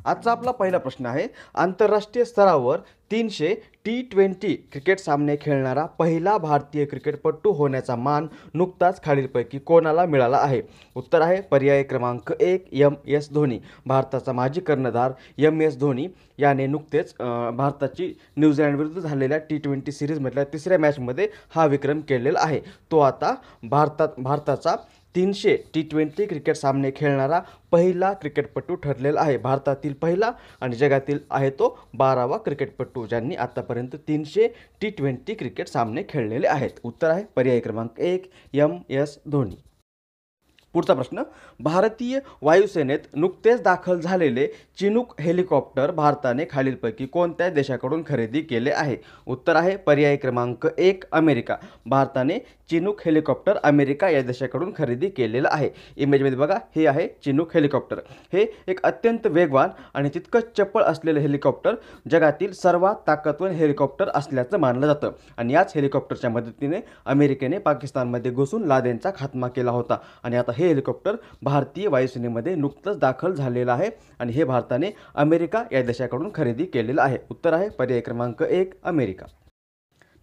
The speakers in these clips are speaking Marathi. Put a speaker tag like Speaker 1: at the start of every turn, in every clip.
Speaker 1: आजचा आपला पहिला प्रश्न आहे, आंतरराष्ट्रीय स्तरावर 300 T20 क्रिकेट सामने खेळणारा पहिला भारतीय क्रिकेटपटू होण्याचा मान नुकताच खालीलपैकी कोणाला मिळाला आहे? उत्तर आहे पर्याय क्रमांक 1 MS धोनी. भारताचा माजी कर्णधार MS धोनी याने नुकतेच भारताची न्यूझीलंडविरुद्ध झालेल्या T20 सिरीजमधल्या तिसऱ्या मॅचमध्ये हा विक्रम केलेला आहे. तो आता भारताचा 300 T20 क्रिकेट सामने खेळणारा पहिला क्रिकेटपटू ठरलेला आहे. भारतातील पहिला आणि जगातील आहे तो 12वा क्रिकेटपटू ज्यांनी आतापर्यंत 300 T20 क्रिकेट सामने खेळलेले आहेत. उत्तर आहे पर्याय क्रमांक 1 MS धोनी. पुढचा प्रश्न, भारतीय वायुसेनेत नुकतेच दाखल झालेले चिनूक हेलिकॉप्टर भारताने खालीलपैकी कोणत्या देशाकडून खरेदी केले आहे? उत्तर आहे पर्याय क्रमांक 1 अमेरिका. भारताने चिनूक हेलिकॉप्टर अमेरिका या देशाकडून खरेदी केलेलं आहे. इमेजमध्ये बघा, हे आहे चिनूक हेलिकॉप्टर. हे एक अत्यंत वेगवान आणि तितकंच चपळ असलेलं हेलिकॉप्टर जगातील सर्वात ताकदवान हेलिकॉप्टर असल्याचं मानलं जातं. आणि याच हेलिकॉप्टरच्या मदतीने अमेरिकेने पाकिस्तानमध्ये घुसून लादेनचा खात्मा केला होता. आणि आता हे हेलिकॉप्टर भारतीय वायुसेनेमध्ये नुकतंच दाखल झालेलं आहे आणि हे भारताने अमेरिका या देशाकडून खरेदी केलेलं आहे. उत्तर आहे पर्याय क्रमांक 1 अमेरिका.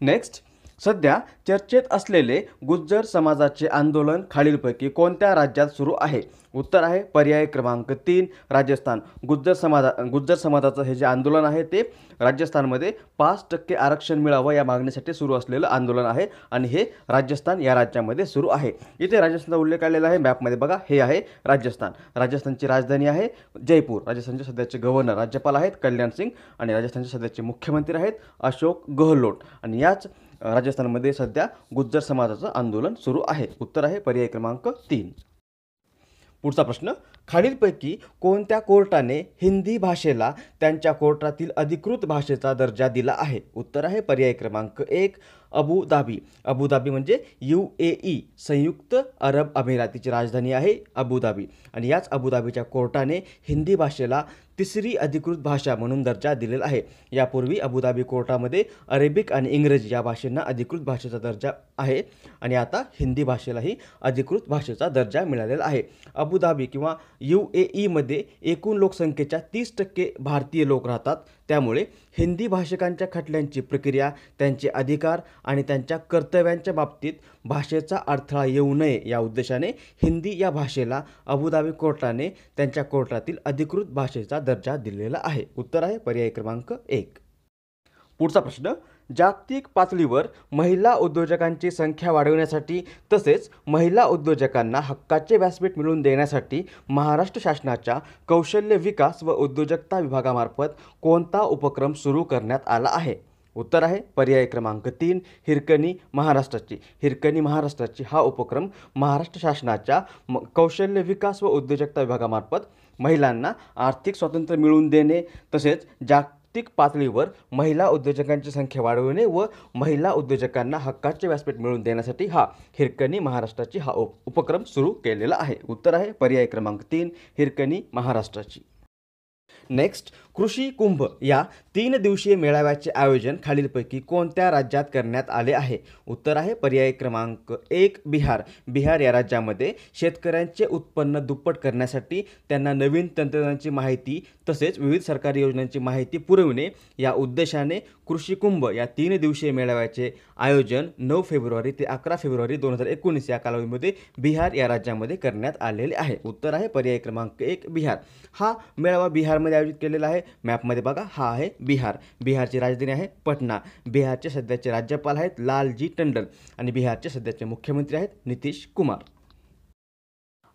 Speaker 1: नेक्स्ट, सध्या चर्चेत असलेले गुज्जर समाजाचे आंदोलन खालीलपैकी कोणत्या राज्यात सुरू आहे? उत्तर आहे पर्याय क्रमांक 3 राजस्थान. गुज्जर समाजाचं हे जे आंदोलन आहे ते राजस्थानमध्ये 5% आरक्षण मिळावं या मागणीसाठी सुरू असलेलं आंदोलन आहे आणि हे राजस्थान या राज्यामध्ये सुरू आहे. इथे राजस्थानचा उल्लेख आलेला आहे मॅपमध्ये बघा, हे आहे राजस्थान. राजस्थानची राजधानी आहे जयपूर. राजस्थानचे सध्याचे गव्हर्नर राज्यपाल आहेत कल्याण सिंग आणि राजस्थानचे सध्याचे मुख्यमंत्री आहेत अशोक गहलोत. आणि याच राजस्थानमध्ये सध्या गुज्जर समाजाचं आंदोलन सुरू आहे. उत्तर आहे पर्याय क्रमांक 3. पुढचा प्रश्न, खालीलपैकी कोणत्या कोर्टाने हिंदी भाषेला त्यांच्या कोर्टातील अधिकृत भाषेचा दर्जा दिला आहे? उत्तर आहे पर्याय क्रमांक 1 अबुधाबी. अबुधाबी म्हणजे UAE संयुक्त अरब अमिरातीची राजधानी आहे अबुधाबी. आणि याच अबुधाबीच्या कोर्टाने हिंदी भाषेला तिसरी अधिकृत भाषा म्हणून दर्जा दिलेला आहे. यापूर्वी अबुधाबी कोर्टामध्ये अरेबिक आणि इंग्रजी या भाषांना अधिकृत भाषेचा दर्जा आहे आणि आता हिंदी भाषेलाही अधिकृत भाषेचा दर्जा मिळालेला आहे. अबुधाबी किंवा UAE मध्ये एकूण लोकसंख्येच्या 30% भारतीय लोक राहतात. त्यामुळे हिंदी भाषिकांच्या खटल्यांची प्रक्रिया, त्यांचे अधिकार आणि त्यांच्या कर्तव्यांच्या बाबतीत भाषेचा अडथळा येऊ नये या उद्देशाने हिंदी या भाषेला अबुधाबी कोर्टाने त्यांच्या कोर्टातील अधिकृत भाषेचा दर्जा दिलेला आहे. उत्तर आहे पर्याय क्रमांक 1. पुढचा प्रश्न, जागतिक पातळीवर महिला उद्योजकांची संख्या वाढवण्यासाठी तसेच महिला उद्योजकांना हक्काचे व्यासपीठ मिळवून देण्यासाठी महाराष्ट्र शासनाच्या कौशल्य विकास व उद्योजकता विभागामार्फत कोणता उपक्रम सुरू करण्यात आला आहे? उत्तर आहे पर्याय क्रमांक 3 हिरकणी महाराष्ट्राची. हिरकणी महाराष्ट्राची हा उपक्रम महाराष्ट्र शासनाच्या कौशल्य विकास व उद्योजकता विभागामार्फत महिलांना आर्थिक स्वातंत्र्य मिळवून देणे तसेच जागतिक पातळीवर महिला उद्योजकांची संख्या वाढवणे व महिला उद्योजकांना हक्काचे व्यासपीठ मिळवून देण्यासाठी हा हिरकणी महाराष्ट्राची हा उपक्रम सुरू केलेला आहे. उत्तर आहे पर्याय क्रमांक 3 हिरकणी महाराष्ट्राची. नेक्स्ट, कृषी कुंभ या 3 दिवसीय मेळाव्याचे आयोजन खालीलपैकी कोणत्या राज्यात करण्यात आले आहे? उत्तर आहे पर्याय क्रमांक 1 बिहार. बिहार या राज्यामध्ये शेतकऱ्यांचे उत्पन्न दुप्पट करण्यासाठी त्यांना नवीन तंत्रज्ञानाची माहिती तसेच विविध सरकारी योजनांची माहिती पुरविणे या उद्देशाने कृषी कुंभ या 3 दिवसीय मेळाव्याचे आयोजन 9 फेब्रुवारी ते 11 फेब्रुवारी 2019 या कालावधीमध्ये बिहार या राज्यामध्ये करण्यात आलेले आहे. उत्तर आहे पर्याय क्रमांक 1 बिहार. हा मेळावा बिहारमध्ये आयोजित केलेला आहे. मॅपमध्ये बघा, हा आहे बिहार. बिहारची राजधानी आहे पटना. बिहारचे सध्याचे राज्यपाल आहेत लालजी टंडन आणि बिहारचे सध्याचे मुख्यमंत्री आहेत नितीश कुमार.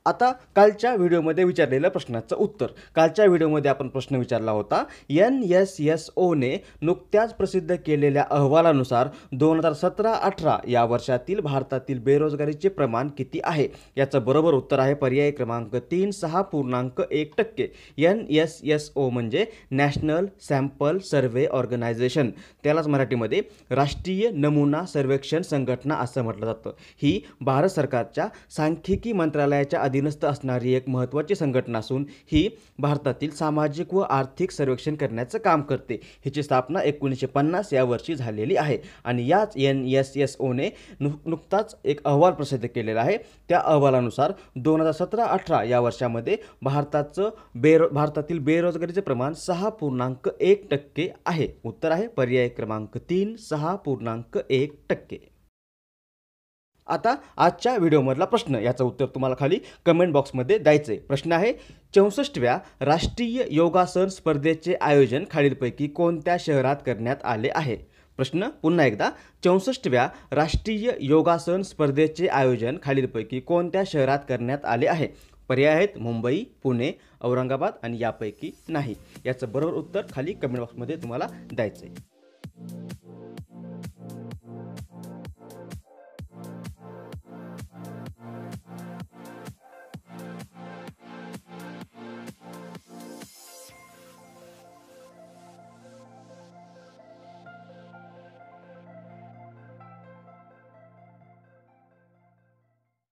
Speaker 1: आता कालच्या व्हिडिओमध्ये विचारलेल्या प्रश्नाचं उत्तर. कालच्या व्हिडिओमध्ये आपण प्रश्न विचारला होता, NSSOने नुकत्याच प्रसिद्ध केलेल्या अहवालानुसार 2017-18 या वर्षातील भारतातील बेरोजगारीचे प्रमाण किती आहे? याचं बरोबर उत्तर आहे पर्याय क्रमांक 3 6.1%. NSSO म्हणजे नॅशनल सॅम्पल सर्व्हे ऑर्गनायझेशन. त्यालाच मराठीमध्ये राष्ट्रीय नमुना सर्वेक्षण संघटना असं म्हटलं जातं. ही भारत सरकारच्या सांख्यिकी मंत्रालयाच्या अधीनस्थ असणारी एक महत्त्वाची संघटना असून ही भारतातील सामाजिक व आर्थिक सर्वेक्षण करण्याचं काम करते. हिची स्थापना 1950 या वर्षी झालेली आहे आणि याच NSSOने नुकताच एक अहवाल प्रसिद्ध केलेला आहे. त्या अहवालानुसार 2017-18 या वर्षामध्ये भारतातील बेरोजगारीचे प्रमाण 6.1% आहे. उत्तर आहे पर्याय क्रमांक 3, 6.1%. आता आजच्या व्हिडिओमधला प्रश्न, याचं उत्तर तुम्हाला खाली कमेंट बॉक्समध्ये द्यायचं आहे. प्रश्न आहे 64व्या राष्ट्रीय योगासन स्पर्धेचे आयोजन खालीलपैकी कोणत्या शहरात करण्यात आले आहे? प्रश्न पुन्हा एकदा, 64व्या राष्ट्रीय योगासन स्पर्धेचे आयोजन खालीलपैकी कोणत्या शहरात करण्यात आले आहे? पर्याय आहेत मुंबई, पुणे, औरंगाबाद आणि यापैकी नाही. याचं बरोबर उत्तर खाली कमेंट बॉक्समध्ये तुम्हाला द्यायचं आहे.